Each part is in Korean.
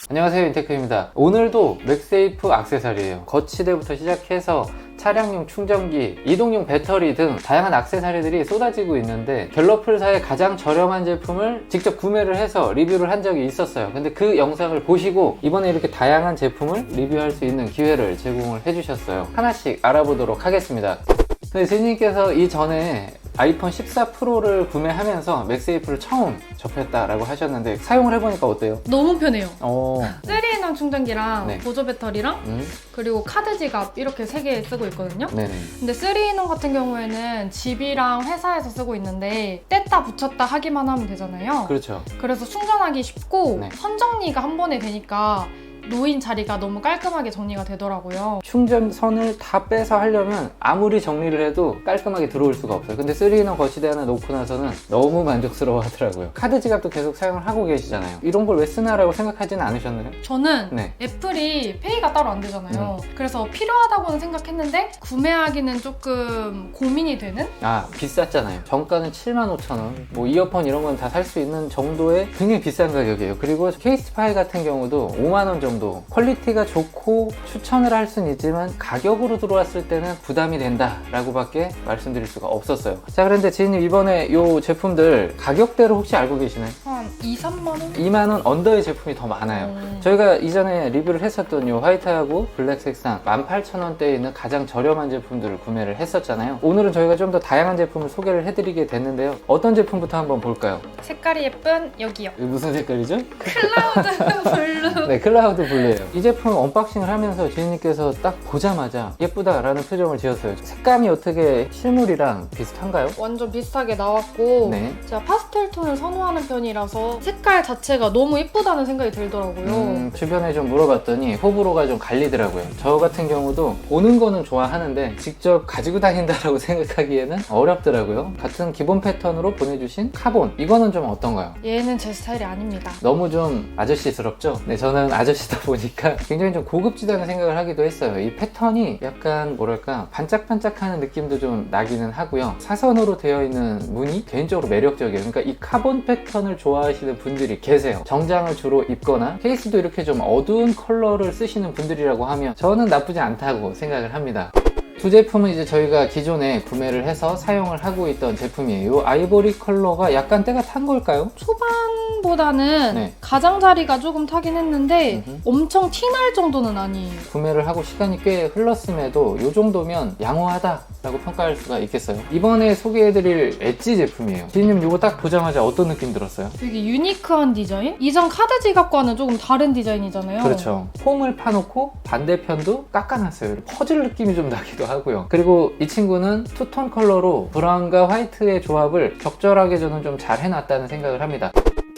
안녕하세요, 인테크입니다. 오늘도 맥세이프 액세서리예요. 거치대부터 시작해서 차량용 충전기, 이동용 배터리 등 다양한 액세서리들이 쏟아지고 있는데 갤러플사의 가장 저렴한 제품을 직접 구매를 해서 리뷰를 한 적이 있었어요. 근데 그 영상을 보시고 이번에 이렇게 다양한 제품을 리뷰할 수 있는 기회를 제공을 해주셨어요. 하나씩 알아보도록 하겠습니다. 근데 제니님께서 이전에 아이폰 14 프로를 구매하면서 맥세이프를 처음 접했다라고 하셨는데 사용을 해보니까 어때요? 너무 편해요. 3인용 충전기랑 네. 보조 배터리랑 그리고 카드 지갑 이렇게 3개 쓰고 있거든요. 네네. 근데 3인용 같은 경우에는 집이랑 회사에서 쓰고 있는데 뗐다 붙였다 하기만 하면 되잖아요. 그렇죠. 그래서 충전하기 쉽고 네. 선 정리가 한 번에 되니까 놓인 자리가 너무 깔끔하게 정리가 되더라고요. 충전선을 다 빼서 하려면 아무리 정리를 해도 깔끔하게 들어올 수가 없어요. 근데 3인원 거치대 하나 놓고 나서는 너무 만족스러워 하더라고요. 카드 지갑도 계속 사용을 하고 계시잖아요. 이런 걸 왜 쓰나라고 생각하지는 않으셨나요? 저는 네. 애플이 페이가 따로 안 되잖아요. 그래서 필요하다고는 생각했는데 구매하기는 조금 고민이 되는? 비쌌잖아요. 정가는 75,000원, 뭐 이어폰 이런 건 다 살 수 있는 정도의 굉장히 비싼 가격이에요. 그리고 케이스 파일 같은 경우도 5만원 정도, 퀄리티가 좋고 추천을 할 수는 있지만 가격으로 들어왔을 때는 부담이 된다 라고 밖에 말씀드릴 수가 없었어요. 자, 그런데 지인님 이번에 이 제품들 가격대로 혹시 알고 계시나요? 한 2, 3만원? 2만원 언더의 제품이 더 많아요. 저희가 이전에 리뷰를 했었던 이 화이트하고 블랙 색상 18,000원대에 있는 가장 저렴한 제품들을 구매를 했었잖아요. 오늘은 저희가 좀 더 다양한 제품을 소개를 해드리게 됐는데요. 어떤 제품부터 한번 볼까요? 색깔이 예쁜 여기요. 이거 무슨 색깔이죠? 클라우드 블루. 네, 클라우드 블루예요. 이 제품 언박싱을 하면서 지인님께서 딱 보자마자 예쁘다라는 표정을 지었어요. 색감이 어떻게 실물이랑 비슷한가요? 완전 비슷하게 나왔고 네. 제가 파스텔 톤을 선호하는 편이라서 색깔 자체가 너무 예쁘다는 생각이 들더라고요. 주변에 좀 물어봤더니 호불호가 좀 갈리더라고요. 저 같은 경우도 보는 거는 좋아하는데 직접 가지고 다닌다라고 생각하기에는 어렵더라고요. 같은 기본 패턴으로 보내주신 카본, 이거는 좀 어떤가요? 얘는 제 스타일이 아닙니다. 너무 좀 아저씨스럽죠? 네, 저는 아저씨다 보니까 굉장히 좀 고급지다는 생각을 하기도 했어요. 이 패턴이 약간 뭐랄까 반짝반짝하는 느낌도 좀 나기는 하고요. 사선으로 되어 있는 무늬 개인적으로 매력적이에요. 그러니까 이 카본 패턴을 좋아하시는 분들이 계세요. 정장을 주로 입거나 케이스도 이렇게 좀 어두운 컬러를 쓰시는 분들이라고 하면 저는 나쁘지 않다고 생각을 합니다. 두 제품은 이제 저희가 기존에 구매를 해서 사용을 하고 있던 제품이에요. 아이보리 컬러가 약간 때가 탄 걸까요? 초반보다는 네. 가장자리가 조금 타긴 했는데 엄청 티날 정도는 아니에요. 구매를 하고 시간이 꽤 흘렀음에도 이 정도면 양호하다 라고 평가할 수가 있겠어요. 이번에 소개해드릴 엣지 제품이에요. 지인님 이거 딱 보자마자 어떤 느낌 들었어요? 되게 유니크한 디자인? 이전 카드 지갑과는 조금 다른 디자인이잖아요. 그렇죠. 폼을 파놓고 반대편도 깎아놨어요. 퍼즐 느낌이 좀 나기도 하고요. 그리고 이 친구는 투톤 컬러로 브라운과 화이트의 조합을 적절하게 저는 좀 잘 해놨다는 생각을 합니다.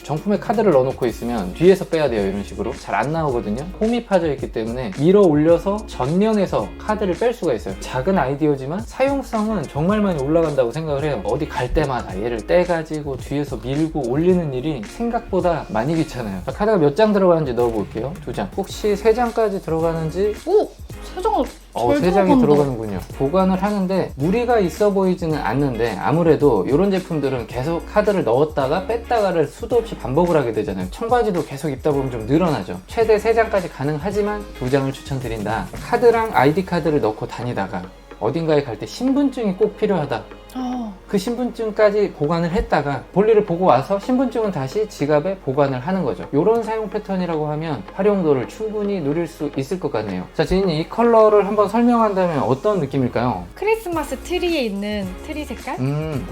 정품에 카드를 넣어놓고 있으면 뒤에서 빼야 돼요. 이런 식으로 잘 안 나오거든요. 홈이 파져 있기 때문에 밀어 올려서 전면에서 카드를 뺄 수가 있어요. 작은 아이디어지만 사용성은 정말 많이 올라간다고 생각을 해요. 어디 갈 때마다 얘를 떼가지고 뒤에서 밀고 올리는 일이 생각보다 많이 귀찮아요. 카드가 몇 장 들어가는지 넣어볼게요. 2장. 혹시 3장까지 들어가는지? 오! 세정을 잘 3장이 들어가는군요. 보관을 하는데 무리가 있어 보이지는 않는데 아무래도 이런 제품들은 계속 카드를 넣었다가 뺐다가를 수도 없이 반복을 하게 되잖아요. 청바지도 계속 입다 보면 좀 늘어나죠. 최대 3장까지 가능하지만 2장을 추천드린다. 카드랑 아이디 카드를 넣고 다니다가 어딘가에 갈 때 신분증이 꼭 필요하다. 그 신분증까지 보관을 했다가 볼일을 보고 와서 신분증은 다시 지갑에 보관을 하는 거죠. 이런 사용 패턴이라고 하면 활용도를 충분히 누릴 수 있을 것 같네요. 자, 지인님 이 컬러를 한번 설명한다면 어떤 느낌일까요? 크리스마스 트리에 있는 트리 색깔?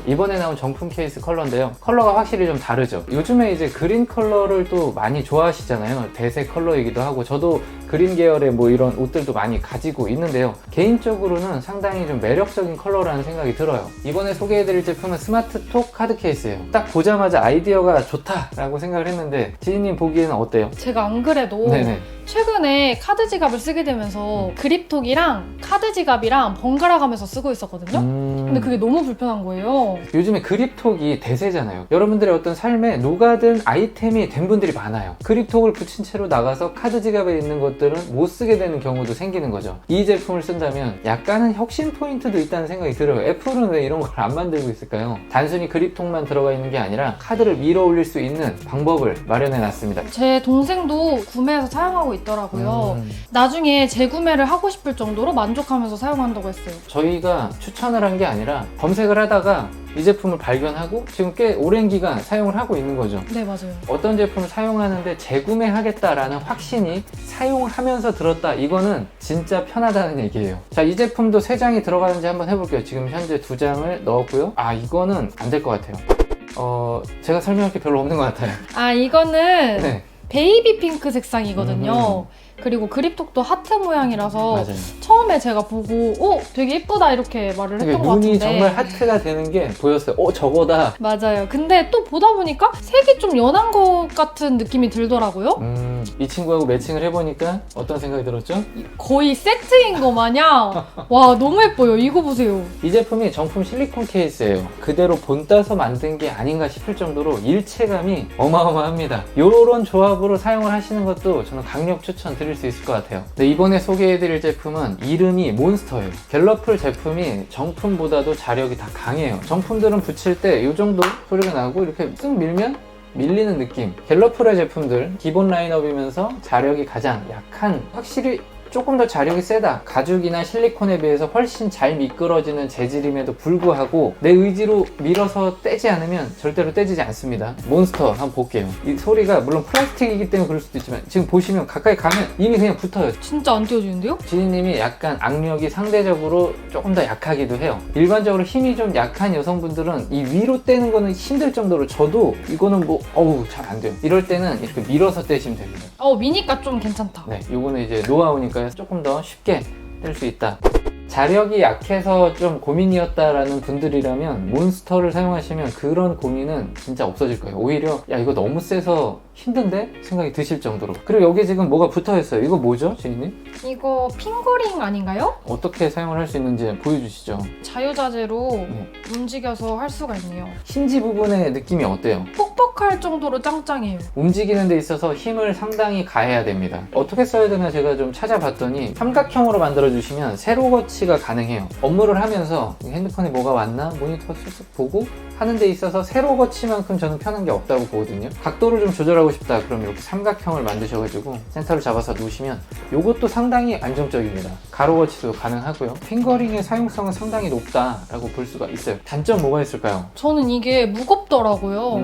이번에 나온 정품 케이스 컬러인데요. 컬러가 확실히 좀 다르죠. 요즘에 이제 그린 컬러를 또 많이 좋아하시잖아요. 대세 컬러이기도 하고 저도 그린 계열의 뭐 이런 옷들도 많이 가지고 있는데요. 개인적으로는 상당히 좀 매력적인 컬러라는 생각이 들어요. 이번에 소개해드릴 제품은 스마트톡 카드 케이스예요. 딱 보자마자 아이디어가 좋다라고 생각을 했는데 지인님 보기에는 어때요? 제가 안 그래도 네네. 최근에 카드 지갑을 쓰게 되면서 그립톡이랑 카드 지갑이랑 번갈아 가면서 쓰고 있었거든요. 근데 그게 너무 불편한 거예요. 요즘에 그립톡이 대세잖아요. 여러분들의 어떤 삶에 녹아든 아이템이 된 분들이 많아요. 그립톡을 붙인 채로 나가서 카드 지갑에 있는 것들은 못 쓰게 되는 경우도 생기는 거죠. 이 제품을 쓴다면 약간은 혁신 포인트도 있다는 생각이 들어요. 애플은 왜 이런 걸 안 만들지 만들고 있을까요? 단순히 그립톡만 들어가 있는 게 아니라 카드를 밀어 올릴 수 있는 방법을 마련해 놨습니다. 제 동생도 구매해서 사용하고 있더라고요. 나중에 재구매를 하고 싶을 정도로 만족하면서 사용한다고 했어요. 저희가 추천을 한 게 아니라 검색을 하다가 이 제품을 발견하고 지금 꽤 오랜 기간 사용을 하고 있는 거죠. 네, 맞아요. 어떤 제품을 사용하는데 재구매하겠다라는 확신이 사용하면서 들었다. 이거는 진짜 편하다는 얘기예요. 자, 이 제품도 3장이 들어가는지 한번 해볼게요. 지금 현재 2장을 넣었고요. 아, 이거는 안 될 것 같아요. 제가 설명할 게 별로 없는 것 같아요. 아, 이거는 네, 베이비 핑크 색상이거든요. 그리고 그립톡도 하트 모양이라서 맞아요. 처음에 제가 보고 되게 예쁘다 이렇게 말을 했던 것 눈이 같은데 정말 하트가 되는 게 보였어요. 저거다. 맞아요. 근데 또 보다 보니까 색이 좀 연한 것 같은 느낌이 들더라고요. 이 친구하고 매칭을 해보니까 어떤 생각이 들었죠? 거의 세트인 거 마냥 와, 너무 예뻐요. 이거 보세요. 이 제품이 정품 실리콘 케이스예요. 그대로 본 따서 만든 게 아닌가 싶을 정도로 일체감이 어마어마합니다. 이런 조합으로 사용을 하시는 것도 저는 강력 추천드릴 수 있을 것 같아요. 네, 이번에 소개해드릴 제품은 이름이 몬스터예요. 갤러풀 제품이 정품보다도 자력이 다 강해요. 정품들은 붙일 때 이 정도 소리가 나고 이렇게 쓱 밀면 밀리는 느낌. 갤러풀의 제품들 기본 라인업이면서 자력이 가장 약한, 확실히 조금 더 자력이 세다. 가죽이나 실리콘에 비해서 훨씬 잘 미끄러지는 재질임에도 불구하고 내 의지로 밀어서 떼지 않으면 절대로 떼지지 않습니다. 몬스터 한번 볼게요. 이 소리가 물론 플라스틱이기 때문에 그럴 수도 있지만 지금 보시면 가까이 가면 이미 그냥 붙어요. 진짜 안 띄워지는데요? 지니님이 약간 악력이 상대적으로 조금 더 약하기도 해요. 일반적으로 힘이 좀 약한 여성분들은 이 위로 떼는 거는 힘들 정도로, 저도 이거는 잘 안 돼요. 이럴 때는 이렇게 밀어서 떼시면 됩니다. 미니까 좀 괜찮다. 네, 요거는 이제 노하우니까 조금 더 쉽게 뗄 수 있다. 자력이 약해서 좀 고민이었다라는 분들이라면 몬스터를 사용하시면 그런 고민은 진짜 없어질 거예요. 오히려 야, 이거 너무 세서 힘든데? 생각이 드실 정도로. 그리고 여기 지금 뭐가 붙어 있어요. 이거 뭐죠, 지니님? 이거 핑거링 아닌가요? 어떻게 사용을 할 수 있는지 보여주시죠. 자유자재로 움직여서 할 수가 있네요. 힌지 부분의 느낌이 어때요? 뻑뻑할 정도로 짱짱해요. 움직이는 데 있어서 힘을 상당히 가해야 됩니다. 어떻게 써야 되나 제가 좀 찾아봤더니 삼각형으로 만들어주시면 세로 거치가 가능해요. 업무를 하면서 핸드폰에 뭐가 왔나 모니터 쓱쓱 보고 하는 데 있어서 세로 거치만큼 저는 편한 게 없다고 보거든요. 각도를 좀 조절하고 싶다 그러면 이렇게 삼각형을 만드셔가지고 센터를 잡아서 놓으시면 이것도 상당히 안정적입니다. 가로 거치도 가능하고요. 핑거링의 사용성은 상당히 높다라고 볼 수가 있어요. 단점 뭐가 있을까요? 저는 이게 무겁더라고요.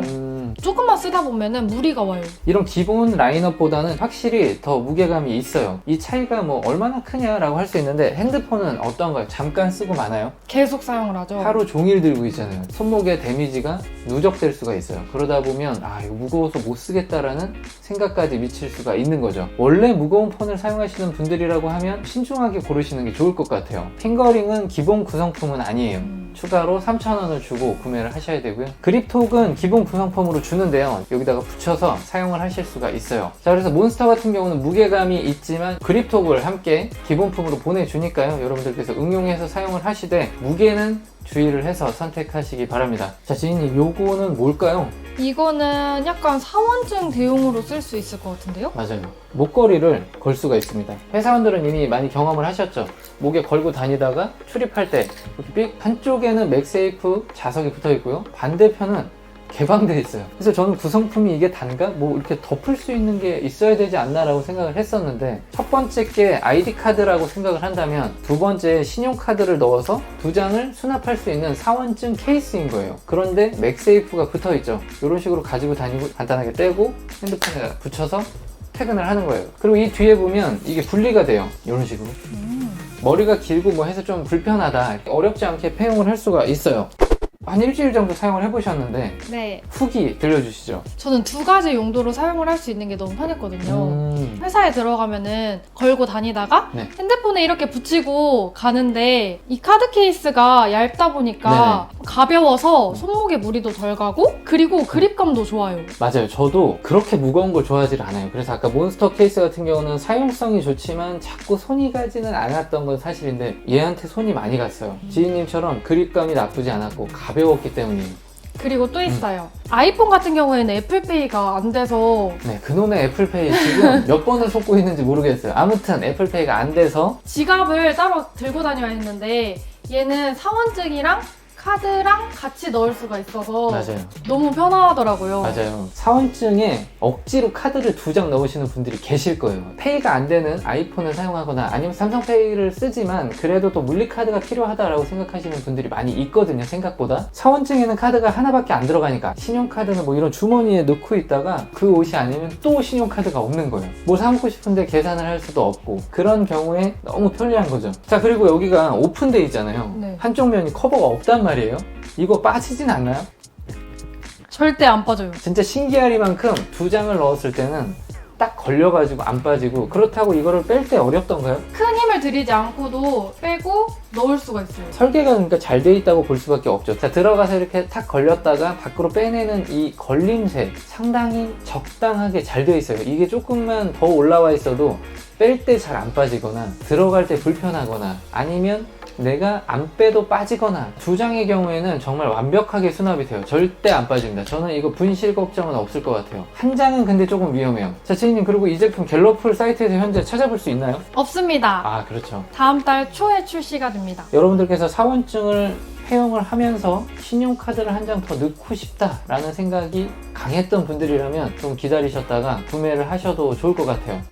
조금만 쓰다 보면은 무리가 와요. 이런 기본 라인업보다는 확실히 더 무게감이 있어요. 이 차이가 뭐 얼마나 크냐라고 할 수 있는데 핸드폰은 어떤가요? 잠깐 쓰고 마나요? 계속 사용을 하죠. 하루 종일 들고 있잖아요. 손목에 데미지가 누적될 수가 있어요. 그러다 보면 이거 무거워서 못 쓰겠다라는 생각까지 미칠 수가 있는 거죠. 원래 무거운 폰을 사용하시는 분들이라고 하면 신중하게 고르시는 게 좋을 것 같아요. 핑거링은 기본 구성품은 아니에요. 추가로 3,000원을 주고 구매를 하셔야 되고요. 그립톡은 기본 구성품으로 주는데요. 여기다가 붙여서 사용을 하실 수가 있어요. 자, 그래서 몬스터 같은 경우는 무게감이 있지만 그립톡을 함께 기본품으로 보내주니까요. 여러분들께서 응용해서 사용을 하시되 무게는 주의를 해서 선택하시기 바랍니다. 자, 지인님, 요거는 뭘까요? 이거는 약간 사원증 대용으로 쓸 수 있을 것 같은데요? 맞아요. 목걸이를 걸 수가 있습니다. 회사원들은 이미 많이 경험을 하셨죠. 목에 걸고 다니다가 출입할 때 이렇게 삑, 한쪽에는 맥세이프 자석이 붙어 있고요. 반대편은 개방되어 있어요. 그래서 저는 구성품이 이게 단가? 뭐 이렇게 덮을 수 있는 게 있어야 되지 않나 라고 생각을 했었는데, 첫 번째 게 아이디 카드라고 생각을 한다면 두 번째 신용카드를 넣어서 2장을 수납할 수 있는 사원증 케이스인 거예요. 그런데 맥세이프가 붙어 있죠. 이런 식으로 가지고 다니고 간단하게 떼고 핸드폰에 붙여서 퇴근을 하는 거예요. 그리고 이 뒤에 보면 이게 분리가 돼요. 이런 식으로. 머리가 길고 뭐 해서 좀 불편하다, 어렵지 않게 폐용을 할 수가 있어요. 한 일주일 정도 사용을 해보셨는데 네. 후기 들려주시죠. 저는 2가지 용도로 사용을 할 수 있는 게 너무 편했거든요. 회사에 들어가면은 걸고 다니다가 네. 핸드폰에 이렇게 붙이고 가는데 이 카드 케이스가 얇다 보니까 가벼워서 손목에 무리도 덜 가고 그리고 그립감도 좋아요. 맞아요. 저도 그렇게 무거운 걸 좋아하지 않아요. 그래서 아까 몬스터 케이스 같은 경우는 사용성이 좋지만 자꾸 손이 가지는 않았던 건 사실인데 얘한테 손이 많이 갔어요. 지인님처럼 그립감이 나쁘지 않았고 가벼웠기 때문이에요. 그리고 또 있어요. 아이폰 같은 경우에는 애플페이가 안 돼서 네, 그놈의 애플페이 지금 몇 번을 속고 있는지 모르겠어요. 아무튼 애플페이가 안 돼서 지갑을 따로 들고 다녀야 했는데 얘는 사원증이랑 카드랑 같이 넣을 수가 있어서 맞아요. 너무 편하더라고요. 맞아요. 사원증에 억지로 카드를 2장 넣으시는 분들이 계실 거예요. 페이가 안 되는 아이폰을 사용하거나 아니면 삼성페이를 쓰지만 그래도 또 물리카드가 필요하다라고 생각하시는 분들이 많이 있거든요, 생각보다. 사원증에는 카드가 하나밖에 안 들어가니까 신용카드는 뭐 이런 주머니에 넣고 있다가 그 옷이 아니면 또 신용카드가 없는 거예요. 뭐 사먹고 싶은데 계산을 할 수도 없고 그런 경우에 너무 편리한 거죠. 자, 그리고 여기가 오픈돼 있잖아요. 네. 한쪽 면이 커버가 없단 말이에요. 이거 빠지진 않나요? 절대 안 빠져요. 진짜 신기하리만큼 2장을 넣었을 때는 딱 걸려가지고 안 빠지고, 그렇다고 이거를 뺄 때 어렵던가요? 큰 힘을 들이지 않고도 빼고 넣을 수가 있어요. 설계가 그러니까 잘 돼 있다고 볼 수밖에 없죠. 자, 들어가서 이렇게 탁 걸렸다가 밖으로 빼내는 이 걸림새 상당히 적당하게 잘 돼 있어요. 이게 조금만 더 올라와 있어도 뺄 때 잘 안 빠지거나 들어갈 때 불편하거나 아니면 내가 안 빼도 빠지거나 2장의 경우에는 정말 완벽하게 수납이 돼요. 절대 안 빠집니다. 저는 이거 분실 걱정은 없을 것 같아요. 한 장은 근데 조금 위험해요. 자, 지인님, 그리고 이 제품 갤러풀 사이트에서 현재 찾아볼 수 있나요? 없습니다. 아, 그렇죠. 다음 달 초에 출시가 됩니다. 여러분들께서 사원증을 회용을 하면서 신용카드를 한 장 더 넣고 싶다라는 생각이 강했던 분들이라면 좀 기다리셨다가 구매를 하셔도 좋을 것 같아요.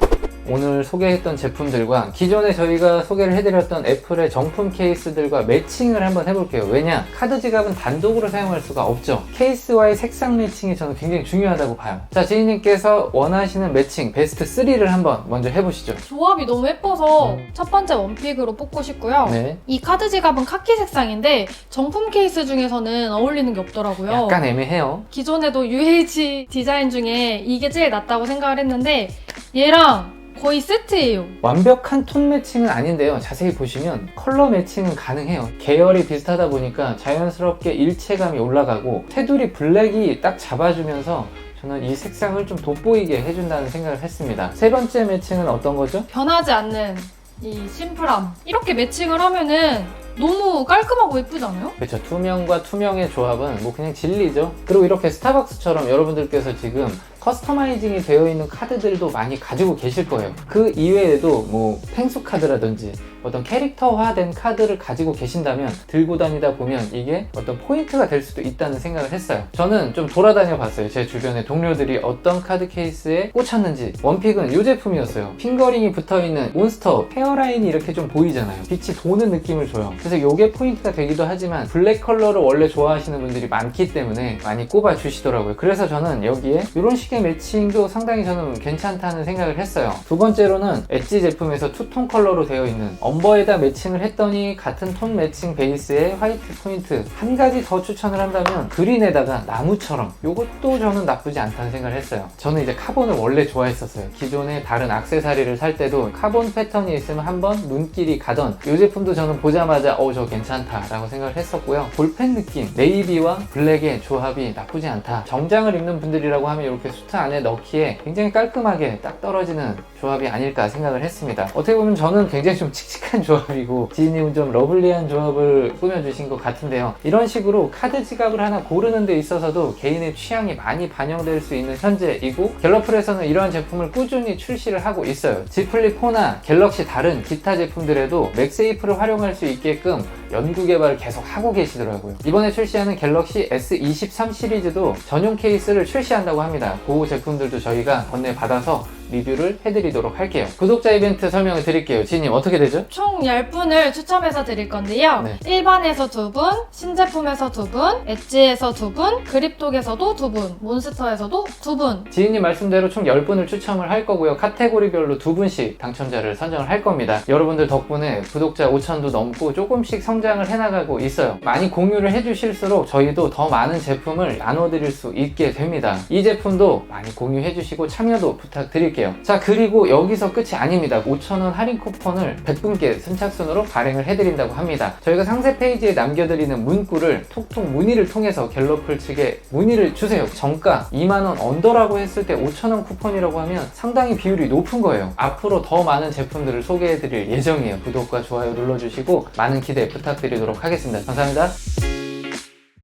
오늘 소개했던 제품들과 기존에 저희가 소개를 해드렸던 애플의 정품 케이스들과 매칭을 한번 해볼게요. 왜냐? 카드 지갑은 단독으로 사용할 수가 없죠. 케이스와의 색상 매칭이 저는 굉장히 중요하다고 봐요. 자, 지인님께서 원하시는 매칭 베스트 3를 한번 먼저 해보시죠. 조합이 너무 예뻐서 첫 번째 원픽으로 뽑고 싶고요. 네. 이 카드 지갑은 카키 색상인데 정품 케이스 중에서는 어울리는 게 없더라고요. 약간 애매해요. 기존에도 UH 디자인 중에 이게 제일 낫다고 생각을 했는데 얘랑 거의 세트예요. 완벽한 톤 매칭은 아닌데요. 자세히 보시면 컬러 매칭은 가능해요. 계열이 비슷하다 보니까 자연스럽게 일체감이 올라가고 테두리 블랙이 딱 잡아주면서 저는 이 색상을 좀 돋보이게 해준다는 생각을 했습니다. 세 번째 매칭은 어떤 거죠? 변하지 않는 이 심플함. 이렇게 매칭을 하면은 너무 깔끔하고 예쁘지 않아요? 그렇죠. 투명과 투명의 조합은 뭐 그냥 진리죠. 그리고 이렇게 스타벅스처럼 여러분들께서 지금 커스터마이징이 되어 있는 카드들도 많이 가지고 계실 거예요. 그 이외에도 뭐 펭수 카드라든지 어떤 캐릭터화된 카드를 가지고 계신다면 들고 다니다 보면 이게 어떤 포인트가 될 수도 있다는 생각을 했어요. 저는 좀 돌아다녀 봤어요. 제 주변에 동료들이 어떤 카드 케이스에 꽂혔는지. 원픽은 이 제품이었어요. 핑거링이 붙어있는 몬스터 헤어라인이 이렇게 좀 보이잖아요. 빛이 도는 느낌을 줘요. 그래서 이게 포인트가 되기도 하지만 블랙 컬러를 원래 좋아하시는 분들이 많기 때문에 많이 꼽아 주시더라고요. 그래서 저는 여기에 이런 식의 매칭도 상당히 저는 괜찮다는 생각을 했어요. 두 번째로는 엣지 제품에서 투톤 컬러로 되어 있는 엄버에다 매칭을 했더니 같은 톤 매칭 베이스에 화이트 포인트. 한 가지 더 추천을 한다면 그린에다가 나무처럼, 이것도 저는 나쁘지 않다는 생각을 했어요. 저는 이제 카본을 원래 좋아했었어요. 기존에 다른 액세서리를 살 때도 카본 패턴이 있으면 한번 눈길이 가던, 이 제품도 저는 보자마자 저 괜찮다 라고 생각을 했었고요. 볼펜 느낌, 네이비와 블랙의 조합이 나쁘지 않다. 정장을 입는 분들이라고 하면 이렇게 수트 안에 넣기에 굉장히 깔끔하게 딱 떨어지는 조합이 아닐까 생각을 했습니다. 어떻게 보면 저는 굉장히 좀 칙칙한 조합이고 지인님은 좀 러블리한 조합을 꾸며주신 것 같은데요. 이런 식으로 카드 지갑을 하나 고르는 데 있어서도 개인의 취향이 많이 반영될 수 있는 현재이고, 갤러풀에서는 이러한 제품을 꾸준히 출시를 하고 있어요. Z 플립 4나 갤럭시 다른 기타 제품들에도 맥세이프를 활용할 수 있게끔 연구 개발을 계속 하고 계시더라고요. 이번에 출시하는 갤럭시 S23 시리즈도 전용 케이스를 출시한다고 합니다. 그 제품들도 저희가 건네받아서 리뷰를 해드리도록 할게요. 구독자 이벤트 설명을 드릴게요. 지인님, 어떻게 되죠? 총 10분을 추첨해서 드릴 건데요. 네. 일반에서 2분, 신제품에서 2분, 엣지에서 2분, 그립톡에서도 2분, 몬스터에서도 2분. 지인님 말씀대로 총 10분을 추첨을 할 거고요. 카테고리별로 2분씩 당첨자를 선정을 할 겁니다. 여러분들 덕분에 구독자 5,000도 넘고 조금씩 성장을 해나가고 있어요. 많이 공유를 해주실수록 저희도 더 많은 제품을 나눠드릴 수 있게 됩니다. 이 제품도 많이 공유해주시고 참여도 부탁드릴게요. 자, 그리고 여기서 끝이 아닙니다. 5,000원 할인 쿠폰을 100분께 선착순으로 발행을 해드린다고 합니다. 저희가 상세 페이지에 남겨드리는 문구를 톡톡 문의를 통해서 갤러풀 측에 문의를 주세요. 정가 2만원 언더라고 했을 때 5,000원 쿠폰이라고 하면 상당히 비율이 높은 거예요. 앞으로 더 많은 제품들을 소개해드릴 예정이에요. 구독과 좋아요 눌러주시고 많은 기대 부탁드리도록 하겠습니다. 감사합니다.